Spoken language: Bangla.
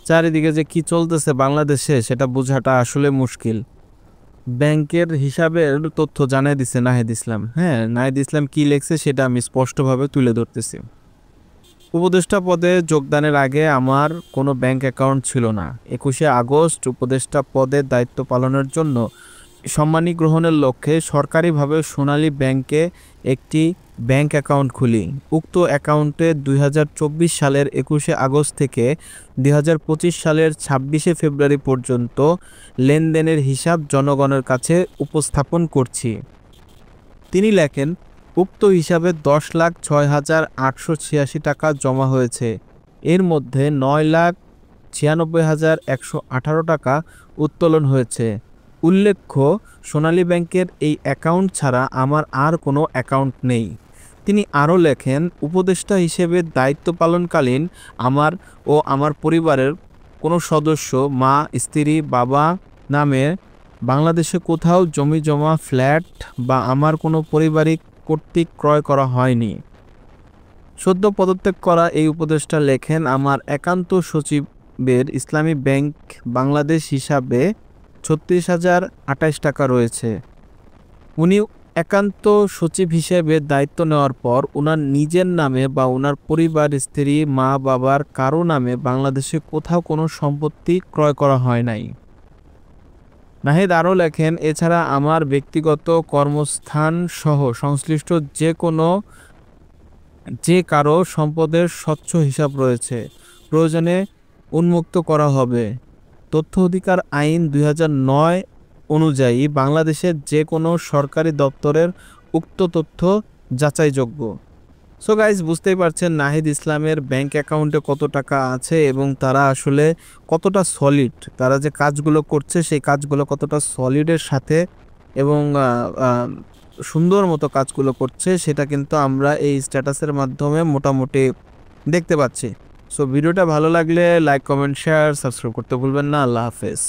চারিদিকে যে কি চলতেছে বাংলাদেশে সেটা বোঝাটা আসলে মুশকিল। ব্যাংকের হিসাবের তথ্য জানাই দিছে নাহিদ ইসলাম। হ্যাঁ, নাহিদ ইসলাম কি লিখছে সেটা আমি স্পষ্টভাবে তুলে ধরতেছি। উপদেষ্টা পদে যোগদানের আগে আমার কোনো ব্যাংক অ্যাকাউন্ট ছিল না। 21শে আগস্ট উপদেষ্টা পদের দায়িত্ব পালনের জন্য সম্মানী গ্রহণের লক্ষ্যে সরকারিভাবে সোনালী ব্যাংকে একটি ব্যাংক অ্যাকাউন্ট খুলি। উক্ত অ্যাকাউন্টে 2024 সালের 21শে আগস্ট থেকে 2025 সালের 26শে ফেব্রুয়ারি পর্যন্ত লেনদেনের হিসাব জনগণের কাছে উপস্থাপন করছি। তিনি লেখেন, উক্ত হিসাবে 10,06,886 টাকা জমা হয়েছে। এর মধ্যে 9,96,118 টাকা উত্তোলন হয়েছে। উল্লেখ্য, সোনালী ব্যাংকের এই অ্যাকাউন্ট ছাড়া আমার আর কোনো অ্যাকাউন্ট নেই। তিনি আরও লেখেন, উপদেষ্টা হিসেবে দায়িত্ব পালনকালীন আমার ও আমার পরিবারের কোনো সদস্য, মা, স্ত্রী, বাবা নামে বাংলাদেশে কোথাও জমিজমা, ফ্ল্যাট বা আমার কোনো পারিবারিক কর্তৃক ক্রয় করা হয়নি। সদ্য পদত্যাগ করা এই উপদেষ্টা লেখেন, আমার একান্ত সচিবের ইসলামী ব্যাংক বাংলাদেশ হিসাবে 36,028 টাকা রয়েছে। উনি একান্ত সচিব হিসেবে দায়িত্ব নেওয়ার পর ওনার নিজের নামে বা ওনার পরিবার, স্ত্রী, মা, বাবার কারো নামে বাংলাদেশে কোথাও কোনো সম্পত্তি ক্রয় করা হয় নাই। নাহিদ আরও লেখেন, এছাড়া আমার ব্যক্তিগত কর্মস্থান সহ সংশ্লিষ্ট যে কারো সম্পদের স্বচ্ছ হিসাব রয়েছে, প্রয়োজনে উন্মুক্ত করা হবে। তথ্য অধিকার আইন 2009 অনুযায়ী বাংলাদেশের যে কোনো সরকারি দপ্তরের উক্ত তথ্য যাচাইযোগ্য। সো গাইজ, বুঝতেই পারছেন নাহিদ ইসলামের ব্যাংক অ্যাকাউন্টে কত টাকা আছে এবং তারা আসলে কতটা সলিড, তারা যে কাজগুলো করছে সেই কাজগুলো কতটা সলিডের সাথে এবং সুন্দর মতো কাজগুলো করছে সেটা কিন্তু আমরা এই স্ট্যাটাসের মাধ্যমে মোটামুটি দেখতে পাচ্ছি। সো ভিডিওটা ভালো লাগলে লাইক, কমেন্ট, শেয়ার, সাবস্ক্রাইব করতে ভুলবেন না। আল্লাহ হাফেজ।